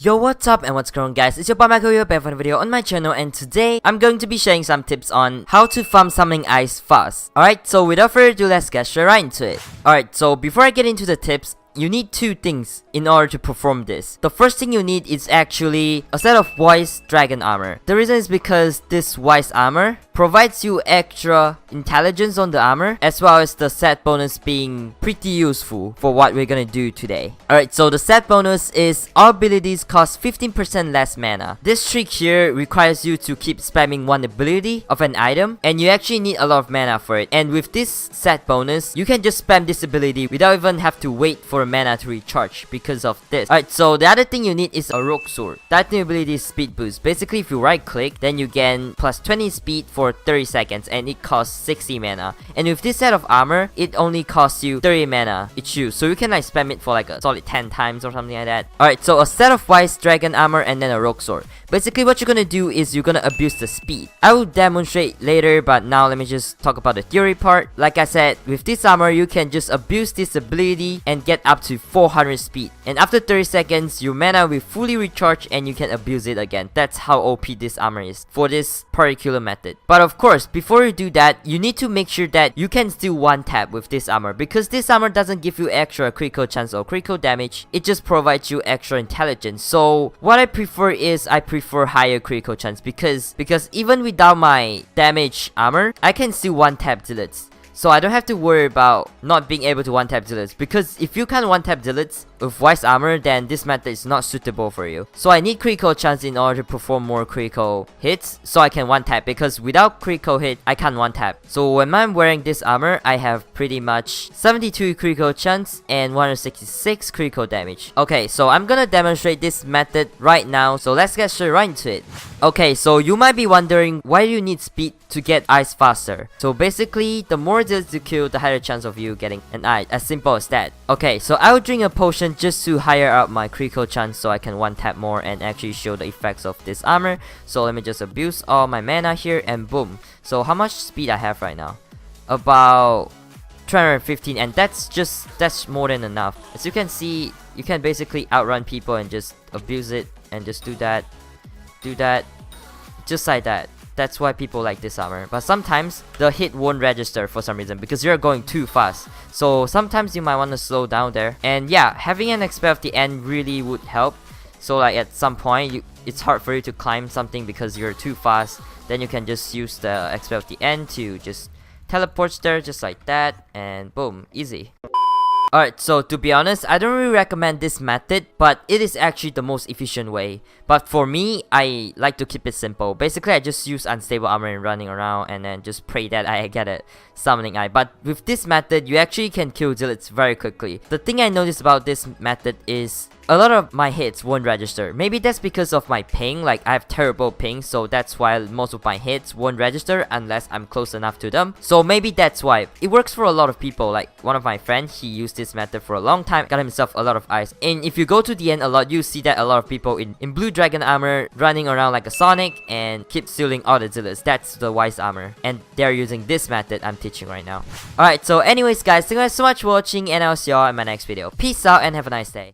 Yo, what's up and what's going on, guys? It's your boy Michael here, back for a video on my channel, and today I'm going to be sharing some tips on how to farm summoning ice fast. Alright, so without further ado, let's get straight right into it. Alright, so before I get into the tips, you need two things in order to perform this. The first thing you need is actually a set of Wise Dragon Armor. The reason is because this Wise Armor provides you extra intelligence on the armor, as well as the set bonus being pretty useful for what we're gonna do today. Alright, so the set bonus is all abilities cost 15% less mana. This trick here requires you to keep spamming one ability of an item, and you actually need a lot of mana for it. And with this set bonus, you can just spam this ability without even have to wait for mana to recharge because of this. Alright, so the other thing you need is a Rogue Sword. That new ability is speed boost. Basically, if you right click, then you gain plus 20 speed for 30 seconds, and it costs 60 mana. And with this set of armor, it only costs you 30 mana each use, so you can like spam it for like a solid 10 times or something like that. Alright, so a set of Wise Dragon Armor and then a Rogue Sword. Basically, what you're gonna do is you're gonna abuse the speed. I will demonstrate later, but now let me just talk about the theory part. Like I said, with this armor, you can just abuse this ability and get up to 400 speed. And after 30 seconds, your mana will fully recharge and you can abuse it again. That's how OP this armor is for this particular method. But of course, before you do that, you need to make sure that you can still one-tap with this armor, because this armor doesn't give you extra critical chance or critical damage. It just provides you extra intelligence. So what I prefer is I prefer higher critical chance, because even without my damage armor, I can still one-tap Zillits. So I don't have to worry about not being able to one-tap Zillits, because if you can't one-tap Zillits with Wise Armor, then this method is not suitable for you. So I need critical chance in order to perform more critical hits, so I can one-tap, because without critical hit, I can't one-tap. So when I'm wearing this armor, I have pretty much 72 critical chance and 166 critical damage. Okay, so I'm gonna demonstrate this method right now, so let's get straight right into it. Okay, so you might be wondering, why do you need speed to get ice faster? So basically, the more Zillits you kill, the higher chance of you getting an ice, as simple as that. Okay, so I will drink a potion just to higher up my critical chance so I can one tap more and actually show the effects of this armor. So let me just abuse all my mana here and boom. So how much speed I have right now? About 315, and that's more than enough. As you can see, you can basically outrun people and just abuse it and just do that, just like that. That's why people like this armor. But sometimes the hit won't register for some reason because you're going too fast. So sometimes you might want to slow down there. And yeah, having an XP of the end really would help. So like at some point, it's hard for you to climb something because you're too fast. Then you can just use the XP of the end to just teleport there just like that. And boom, easy. Alright, so to be honest, I don't really recommend this method, but it is actually the most efficient way. But for me, I like to keep it simple. Basically, I just use unstable armor and running around and then just pray that I get a summoning eye. But with this method, you actually can kill Zillits very quickly. The thing I noticed about this method is a lot of my hits won't register. Maybe that's because of my ping, like I have terrible ping, so that's why most of my hits won't register unless I'm close enough to them. So maybe that's why. It works for a lot of people. Like one of my friends, he used this method for a long time, got himself a lot of ice. And if you go to the end a lot, you see that a lot of people in blue dragon armor running around like a Sonic and keep stealing all the Zillits. That's the Wise Armor, and they're using this method I'm teaching right now. Alright, so anyways guys, thank you guys so much for watching, and I'll see y'all in my next video. Peace out and have a nice day.